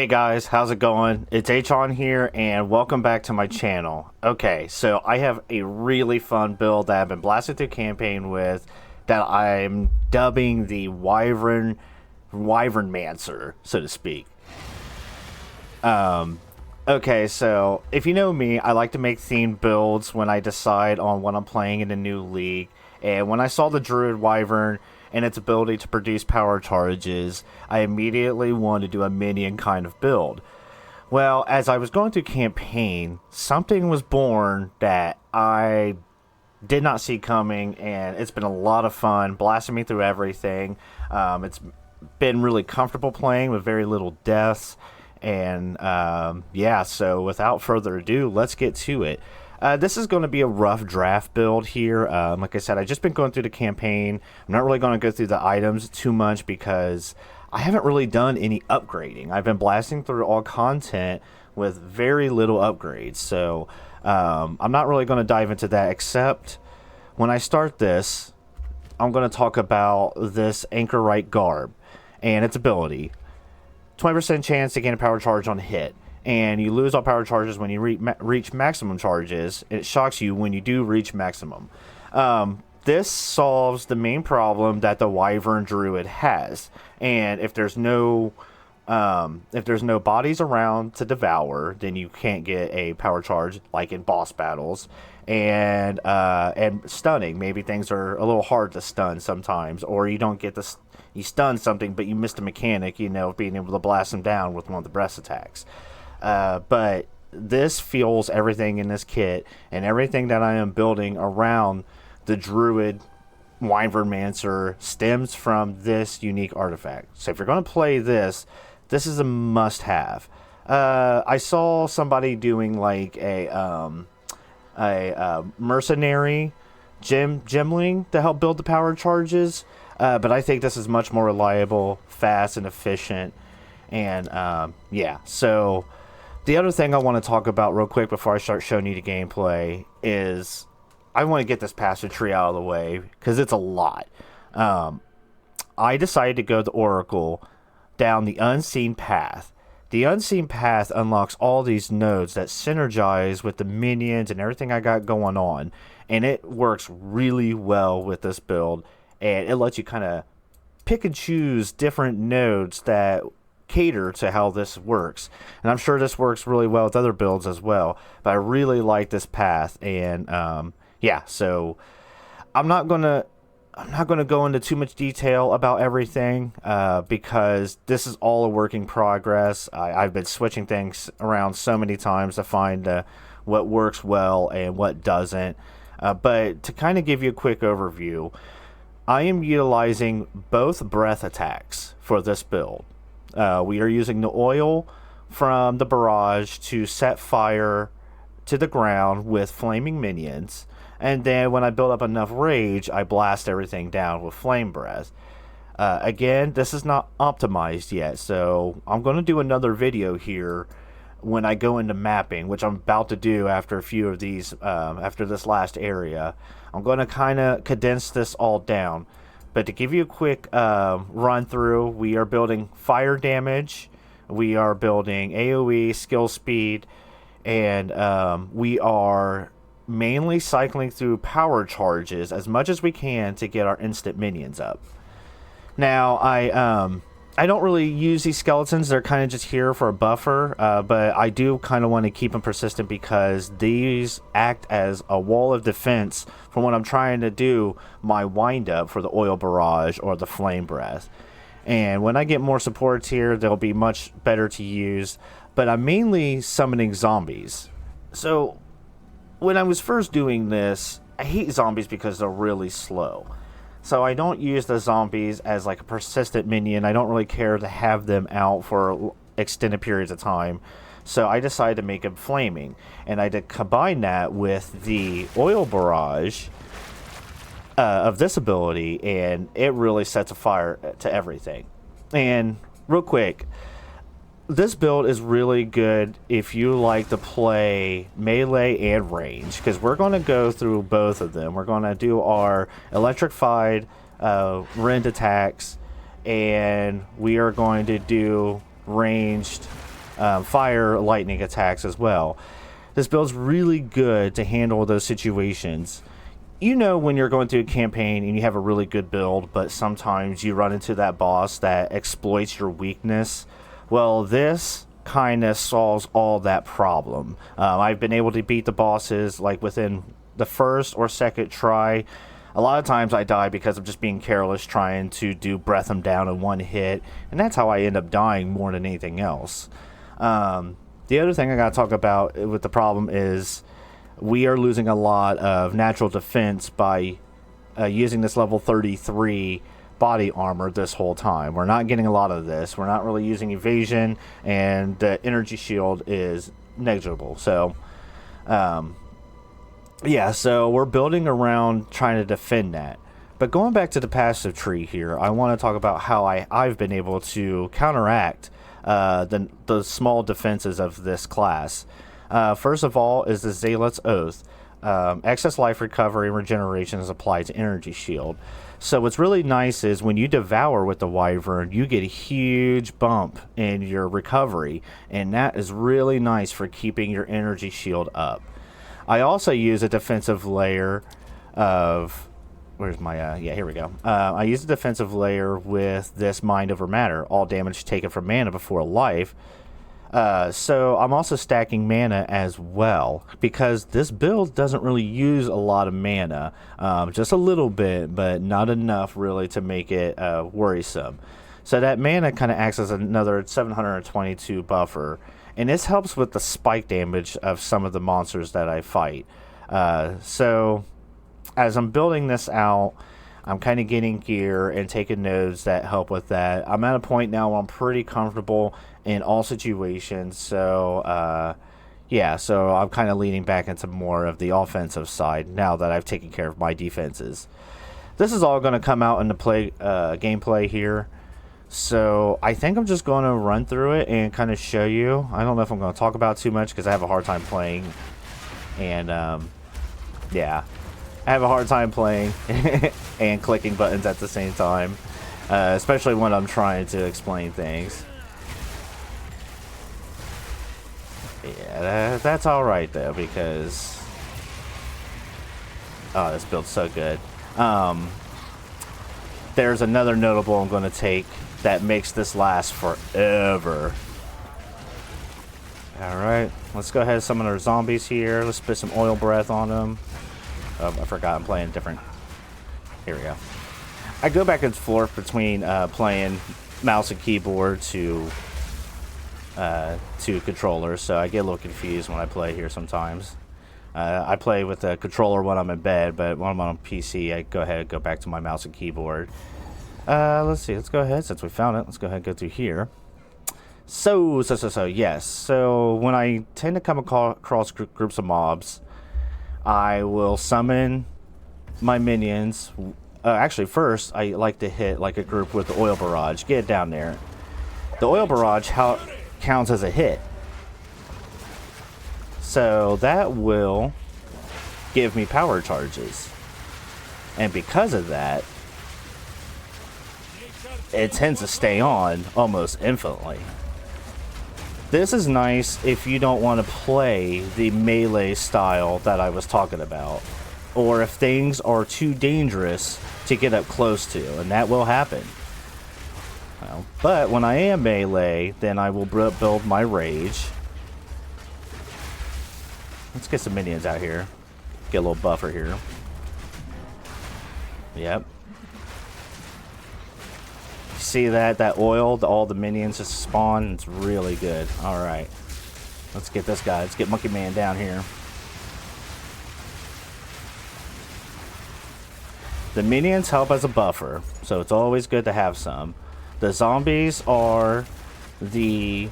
Hey guys, how's it going? It's H-On here, and welcome back to my channel. Okay, so I have a really fun build that I've been blasting through campaign with that I'm dubbing the Wyvernmancer, so to speak. Okay, so if you know me, I like to make themed builds when I decide on what I'm playing in a new league. And when I saw the Druid Wyvern and its ability to produce power charges, I immediately wanted to do a Minion kind of build. Well, as I was going through campaign, something was born that I did not see coming, and it's been a lot of fun blasting me through everything. It's been really comfortable playing with very little deaths. And yeah, so without further ado, let's get to it. This is going to be a rough draft build here. Like I said, I've just been going through the campaign. I'm not really going to go through the items too much because I haven't really done any upgrading. I've been blasting through all content with very little upgrades. So I'm not really going to dive into that, except when I start this, I'm going to talk about this Anchorite Garb and its ability. 20% chance to gain a power charge on hit. And you lose all power charges when you reach maximum charges. It shocks you when you do reach maximum. This solves the main problem that the Wyvern Druid has. And if there's no bodies around to devour, then you can't get a power charge like in boss battles. And stunning. Maybe things are a little hard to stun sometimes, or you don't get the you stun something, but you missed a mechanic, of being able to blast them down with one of the breast attacks. But this fuels everything in this kit, and everything that I am building around the Druid Wyvernmancer stems from this unique artifact. So if you're going to play this, this is a must-have. I saw somebody doing like a mercenary gemling to help build the power charges, but I think this is much more reliable, fast, and efficient. And yeah, so the other thing I want to talk about real quick before I start showing you the gameplay is I want to get this passage tree out of the way because it's a lot. I decided to go the Oracle down the Unseen Path. The Unseen Path unlocks all these nodes that synergize with the minions and everything I got going on, and it works really well with this build, and it lets you kind of pick and choose different nodes that cater to how this works. And I'm sure this works really well with other builds as well, but I really like this path. And yeah, so I'm not gonna go into too much detail about everything because this is all a work in progress. I've been switching things around so many times to find what works well and what doesn't. But to kind of give you a quick overview, I am utilizing both breath attacks for this build. We are using the oil from the barrage to set fire to the ground with flaming minions. And then when I build up enough rage, I blast everything down with flame breath. Again, this is not optimized yet, so I'm going to do another video here when I go into mapping, which I'm about to do after a few of these, after this last area. I'm going to kind of condense this all down. But to give you a quick run through, we are building fire damage, we are building AoE, skill speed, and we are mainly cycling through power charges as much as we can to get our instant minions up. Now, I don't really use these skeletons. They're kind of just here for a buffer, but I do kind of want to keep them persistent because these act as a wall of defense for when I'm trying to do my wind-up for the oil barrage or the flame breath. And when I get more supports here, they'll be much better to use, but I'm mainly summoning zombies. So when I was first doing this, I hate zombies because they're really slow. So I don't use the zombies as like a persistent minion. I don't really care to have them out for extended periods of time. So I decided to make them flaming. And I did combine that with the oil barrage of this ability, and it really sets a fire to everything. And real quick, this build is really good if you like to play melee and range, because we're going to go through both of them. We're going to do our electrified rend attacks, and we are going to do ranged fire, lightning attacks as well. This build's really good to handle those situations. You know, when you're going through a campaign and you have a really good build, but sometimes you run into that boss that exploits your weakness. Well, this kind of solves all that problem. I've been able to beat the bosses like within the first or second try. A lot of times I die because of just being careless, trying to breath them down in one hit, and that's how I end up dying more than anything else. The other thing I gotta talk about with the problem is we are losing a lot of natural defense by using this level 33 body armor this whole time. We're not getting a lot of this. We're not really using evasion, and the energy shield is negligible. So, yeah, so we're building around trying to defend that. But going back to the passive tree here, I want to talk about how I've been able to counteract the small defenses of this class. First of all is the Zealot's Oath. Excess life recovery and regeneration is applied to energy shield. So what's really nice is when you devour with the Wyvern, you get a huge bump in your recovery, and that is really nice for keeping your energy shield up. I also use a defensive layer of... Where's my... yeah, here we go. I use a defensive layer with this Mind Over Matter. All damage taken from mana before life. So I'm also stacking mana as well, because this build doesn't really use a lot of mana, just a little bit, but not enough really to make it worrisome. So that mana kind of acts as another 722 buffer, and this helps with the spike damage of some of the monsters that I fight. So as I'm building this out, I'm kind of getting gear and taking nodes that help with that. I'm at a point now where I'm pretty comfortable in all situations. So, yeah, so I'm kind of leaning back into more of the offensive side now that I've taken care of my defenses. This is all going to come out in the gameplay here. So I think I'm just going to run through it and kind of show you. I don't know if I'm going to talk about too much because I have a hard time playing. And, yeah. I have a hard time playing and clicking buttons at the same time, especially when I'm trying to explain things. Yeah, that's all right though, because this build's so good. There's another notable I'm going to take that makes this last forever. All right, let's go ahead and summon our zombies here. Let's spit some oil breath on them. Oh, I forgot I'm playing different. Here we go. I go back and forth between playing mouse and keyboard to controllers, so I get a little confused when I play here sometimes. I play with the controller when I'm in bed, but when I'm on PC, I go ahead and go back to my mouse and keyboard. Let's see. Let's go ahead. Since we found it, let's go ahead and go through here. So, yes. So when I tend to come across groups of mobs, I will summon my minions. Actually, first, I like to hit like a group with the oil barrage. Get it down there. The oil barrage counts as a hit. So that will give me power charges. And because of that, it tends to stay on almost infinitely. This is nice if you don't want to play the melee style that I was talking about, or if things are too dangerous to get up close to, and that will happen. Well, but when I am melee, then I will build my rage. Let's get some minions out here. Get a little buffer here. Yep. See that oil, all the minions just spawn. It's really good. All right, let's get this guy. Let's get Monkey Man down here. The minions help as a buffer, so it's always good to have some. The zombies are the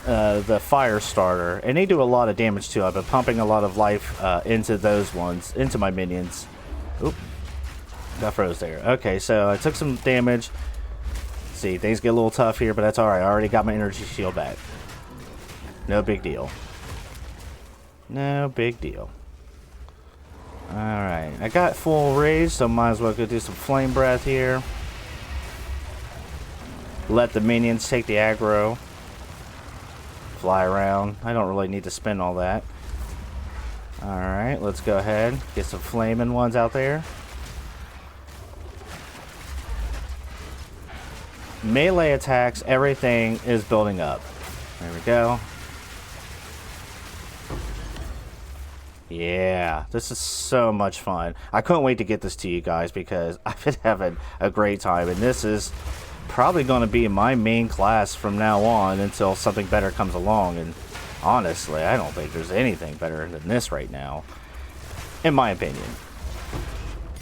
fire starter, and they do a lot of damage too. I've been pumping a lot of life into those ones, into my minions. Oop, got froze there. Okay, so I took some damage. See, things get a little tough here, but that's alright. I already got my energy shield back. No big deal. No big deal. Alright, I got full rage, so might as well go do some flame breath here. Let the minions take the aggro. fly around. I don't really need to spend all that. Alright, let's go ahead. Get some flaming ones out there. Melee attacks, everything is building up. There we go. Yeah, this is so much fun. I couldn't wait to get this to you guys because I've been having a great time, and this is probably going to be my main class from now on until something better comes along. And honestly, I don't think there's anything better than this right now, in my opinion.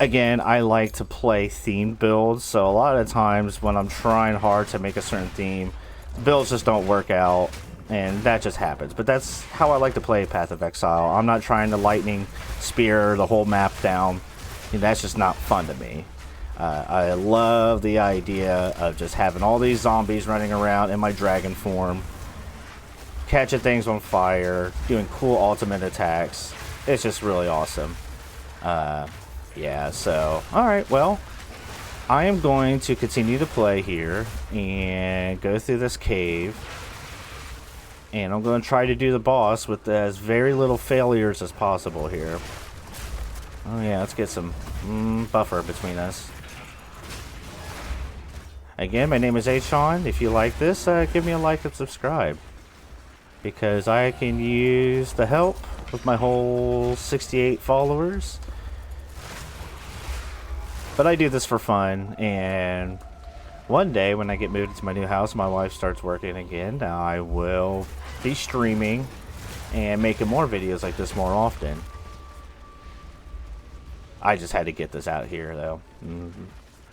Again, I like to play themed builds, so a lot of times when I'm trying hard to make a certain theme, builds just don't work out. And that just happens. But that's how I like to play Path of Exile. I'm not trying to lightning spear the whole map down. That's just not fun to me. I love the idea of just having all these zombies running around in my dragon form, catching things on fire, doing cool ultimate attacks. It's just really awesome. Yeah, so, alright, well, I am going to continue to play here and go through this cave. And I'm going to try to do the boss with as very little failures as possible here. Oh yeah, let's get some buffer between us. Again, my name is Sean. If you like this, give me a like and subscribe. Because I can use the help with my whole 68 followers. But I do this for fun, and one day when I get moved into my new house, my wife starts working again, I will be streaming and making more videos like this more often. I just had to get this out here though.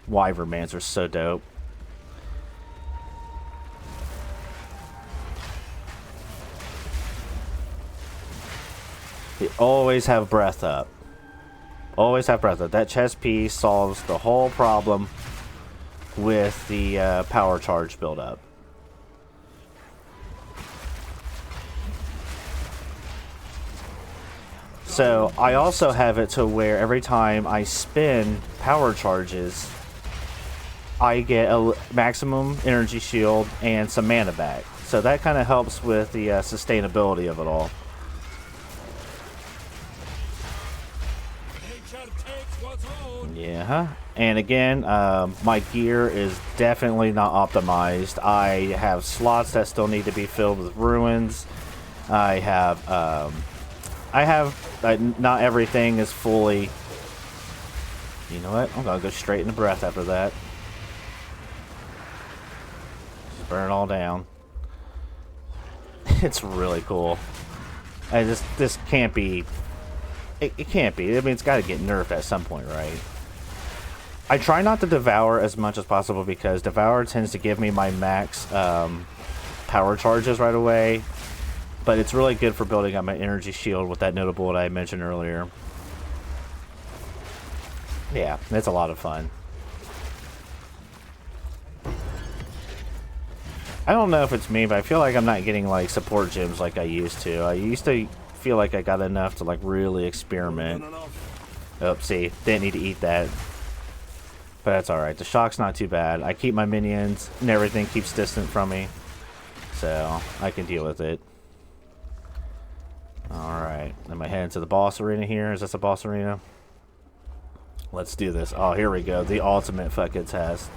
Wyvernmancer are so dope. You always have breath up. Always have breath up. That chest piece solves the whole problem with the power charge buildup. So I also have it to where every time I spin power charges, I get a maximum energy shield and some mana back. So that kind of helps with the sustainability of it all. Yeah, and again, my gear is definitely not optimized. I have slots that still need to be filled with ruins. I have not everything is fully. You know what? I'm gonna go straight into breath after that. Just burn it all down. It's really cool. This can't be. It can't be. I mean, it's got to get nerfed at some point, right? I try not to devour as much as possible because devour tends to give me my max power charges right away. But it's really good for building up my energy shield with that notable that I mentioned earlier. Yeah, it's a lot of fun. I don't know if it's me, but I feel like I'm not getting like support gems like I used to. I used to feel like I got enough to like really experiment. Oh, see, didn't need to eat that. But that's alright. The shock's not too bad. I keep my minions and everything keeps distant from me. So I can deal with it. Alright. Am I heading to the boss arena here? Is this a boss arena? Let's do this. Oh, here we go. The ultimate fucking test.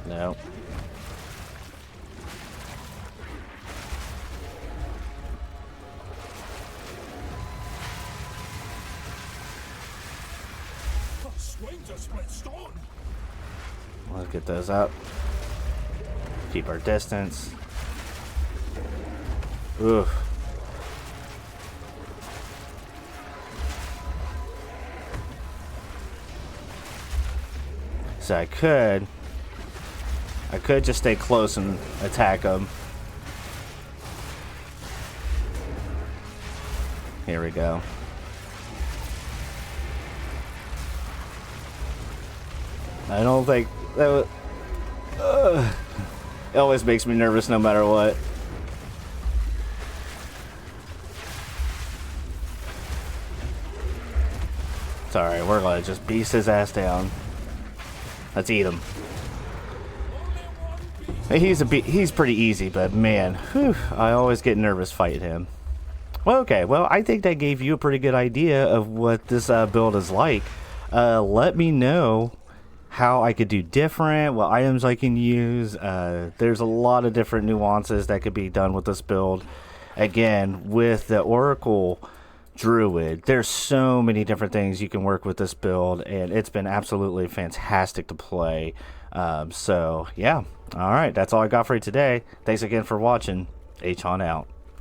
No. Let's get those up. Keep our distance. Oof. So I could just stay close and attack them. Here we go. I don't think that would. It always makes me nervous no matter what. It's alright, we're gonna just beast his ass down. Let's eat him. He's pretty easy, but man, whew, I always get nervous fighting him. Well, okay, well, I think that gave you a pretty good idea of what this build is like. Let me know how I could do different, what items I can use. There's a lot of different nuances that could be done with this build. Again, with the Oracle Druid, there's so many different things you can work with this build, and it's been absolutely fantastic to play. So, yeah. All right, that's all I got for you today. Thanks again for watching. H on out.